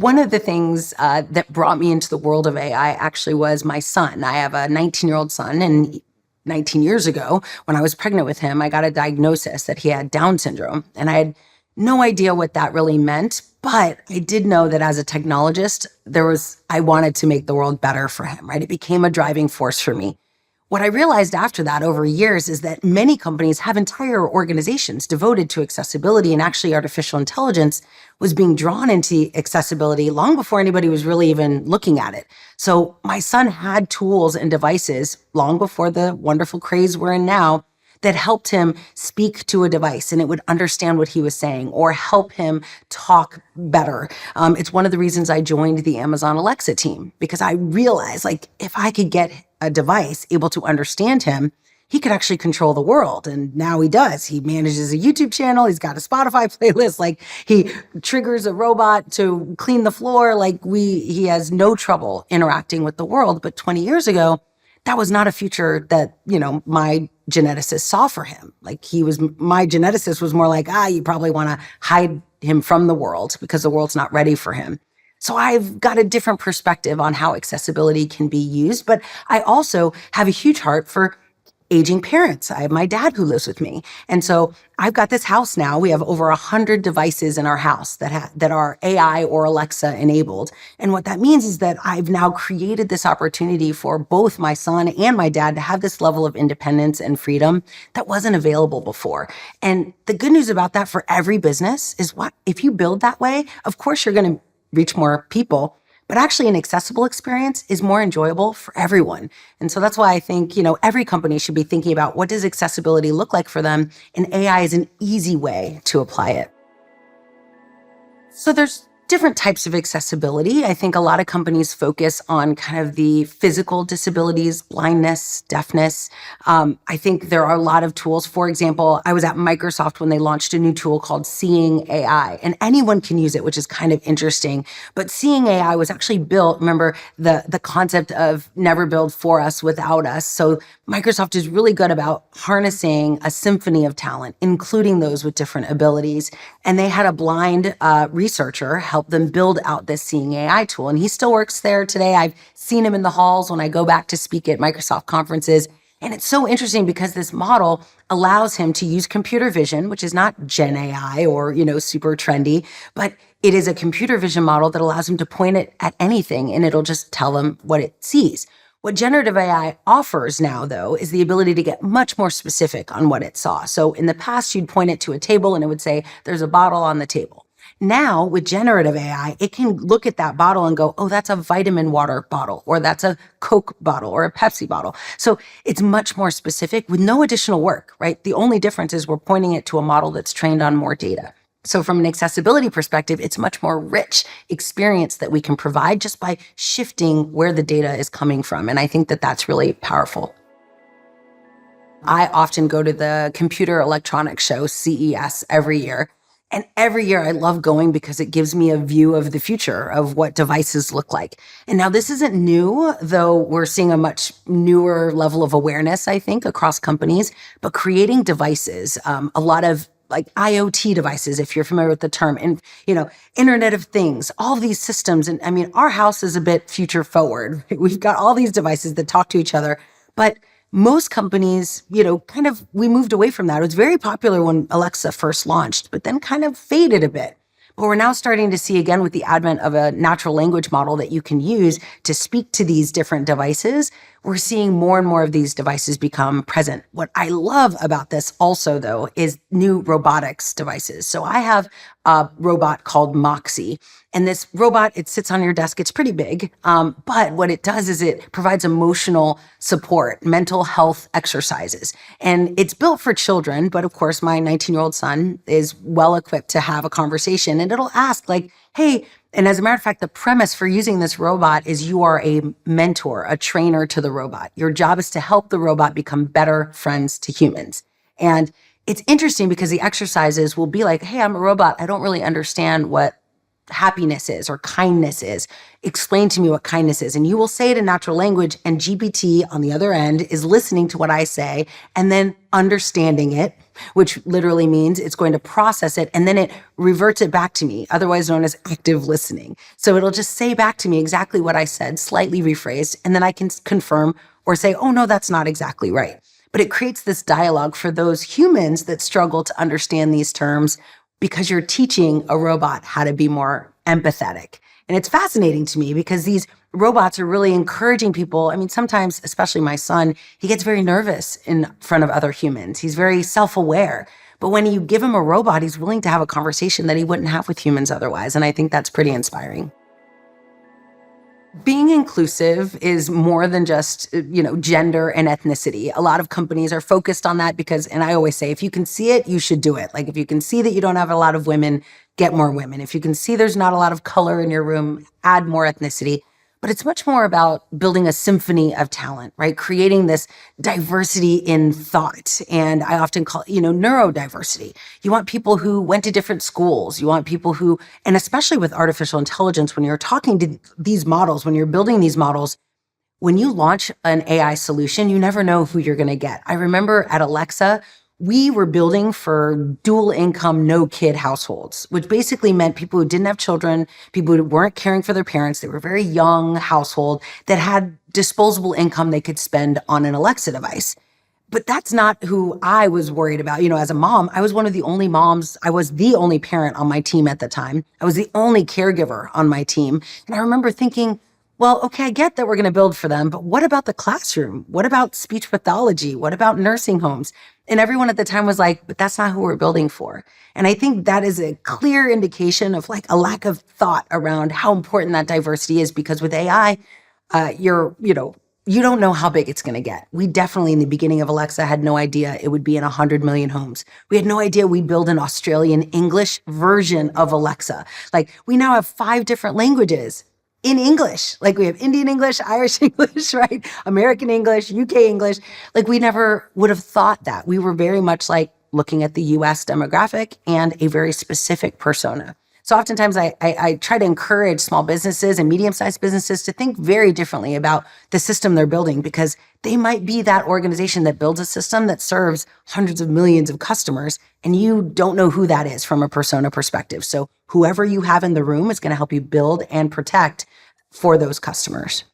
one of the things that brought me into the world of AI actually was my son. I have a 19-year-old son, and 19 years ago, when I was pregnant with him, I got a diagnosis that he had Down syndrome. And I had no idea what that really meant, but I did know that as a technologist, I wanted to make the world better for him, right? It became a driving force for me. What I realized after that over years is that many companies have entire organizations devoted to accessibility, and actually artificial intelligence was being drawn into accessibility long before anybody was really even looking at it. So my son had tools and devices long before the wonderful craze we're in now that helped him speak to a device and it would understand what he was saying or help him talk better. It's one of the reasons I joined the Amazon Alexa team, because I realized, like, if I could get a device able to understand him, he could actually control the world. And now he does. He manages a YouTube channel. He's got a Spotify playlist. Like, he triggers a robot to clean the floor. He has no trouble interacting with the world. But 20 years ago, that was not a future that, my geneticist saw for him. My geneticist was more like, you probably want to hide him from the world because the world's not ready for him. So I've got a different perspective on how accessibility can be used, but I also have a huge heart for aging parents. I have my dad who lives with me. And so I've got this house now. We have over 100 devices in our house that are AI or Alexa enabled. And what that means is that I've now created this opportunity for both my son and my dad to have this level of independence and freedom that wasn't available before. And the good news about that for every business is if you build that way, of course you're going to reach more people. But actually an accessible experience is more enjoyable for everyone. And so that's why I think, every company should be thinking about what does accessibility look like for them, and AI is an easy way to apply it. So there's different types of accessibility. I think a lot of companies focus on kind of the physical disabilities, blindness, deafness. I think there are a lot of tools. For example, I was at Microsoft when they launched a new tool called Seeing AI, and anyone can use it, which is kind of interesting. But Seeing AI was actually built, remember the concept of never build for us without us. So Microsoft is really good about harnessing a symphony of talent, including those with different abilities. And they had a blind researcher help them build out this Seeing AI tool. And he still works there today. I've seen him in the halls when I go back to speak at Microsoft conferences. And it's so interesting because this model allows him to use computer vision, which is not Gen AI or, super trendy, but it is a computer vision model that allows him to point it at anything and it'll just tell him what it sees. What generative AI offers now, though, is the ability to get much more specific on what it saw. So in the past, you'd point it to a table and it would say, there's a bottle on the table. Now, with generative AI, it can look at that bottle and go, oh, that's a vitamin water bottle, or that's a Coke bottle, or a Pepsi bottle. So it's much more specific with no additional work, right? The only difference is we're pointing it to a model that's trained on more data. So from an accessibility perspective, it's much more rich experience that we can provide just by shifting where the data is coming from. And I think that that's really powerful. I often go to the Computer Electronics Show, CES, every year. And every year I love going because it gives me a view of the future of what devices look like. And now this isn't new, though we're seeing a much newer level of awareness, I think, across companies. But creating devices, a lot of IoT devices, if you're familiar with the term, and Internet of Things, all of these systems. And I mean, our house is a bit future forward. We've got all these devices that talk to each other, but most companies, we moved away from that. It was very popular when Alexa first launched, but then kind of faded a bit. But we're now starting to see, again, with the advent of a natural language model that you can use to speak to these different devices, we're seeing more and more of these devices become present. What I love about this also, though, is new robotics devices. So I have a robot called Moxie. And this robot, it sits on your desk. It's pretty big. But what it does is it provides emotional support, mental health exercises. And it's built for children. But of course, my 19-year-old son is well equipped to have a conversation. And it'll ask hey, and as a matter of fact, the premise for using this robot is you are a mentor, a trainer to the robot. Your job is to help the robot become better friends to humans. And it's interesting because the exercises will be like, hey, I'm a robot. I don't really understand what happiness is or kindness is. Explain to me what kindness is. And you will say it in natural language, and GPT on the other end is listening to what I say and then understanding it, which literally means it's going to process it and then it reverts it back to me, otherwise known as active listening. So it'll just say back to me exactly what I said, slightly rephrased, and then I can confirm or say, oh no, that's not exactly right. But it creates this dialogue for those humans that struggle to understand these terms because you're teaching a robot how to be more empathetic. And it's fascinating to me because these robots are really encouraging people. I mean, sometimes, especially my son, he gets very nervous in front of other humans. He's very self-aware. But when you give him a robot, he's willing to have a conversation that he wouldn't have with humans otherwise. And I think that's pretty inspiring. Being inclusive is more than just, gender and ethnicity. A lot of companies are focused on that because, and I always say, if you can see it, you should do it. Like if you can see that you don't have a lot of women, get more women. If you can see there's not a lot of color in your room, add more ethnicity. But it's much more about building a symphony of talent, right? Creating this diversity in thought. And I often call it, neurodiversity. You want people who went to different schools. You want people who, and especially with artificial intelligence, when you're talking to these models, when you're building these models, when you launch an AI solution, you never know who you're going to get. I remember at Alexa, we were building for dual income, no kid households, which basically meant people who didn't have children, people who weren't caring for their parents. They were a very young household that had disposable income they could spend on an Alexa device. But that's not who I was worried about. As a mom, I was one of the only moms. I was the only parent on my team at the time. I was the only caregiver on my team. And I remember thinking, well, okay, I get that we're going to build for them, but what about the classroom? What about speech pathology? What about nursing homes? And everyone at the time was like, but that's not who we're building for. And I think that is a clear indication of like a lack of thought around how important that diversity is, because with AI, you don't know how big it's going to get. We definitely in the beginning of Alexa had no idea it would be in 100 million homes. We had no idea we'd build an Australian English version of Alexa. Like we now have 5 different languages in English. Like we have Indian English, Irish English, right? American English, UK English. Like we never would have thought that. We were very much like looking at the US demographic and a very specific persona. So oftentimes I try to encourage small businesses and medium-sized businesses to think very differently about the system they're building, because they might be that organization that builds a system that serves hundreds of millions of customers, and you don't know who that is from a persona perspective. So whoever you have in the room is going to help you build and protect for those customers.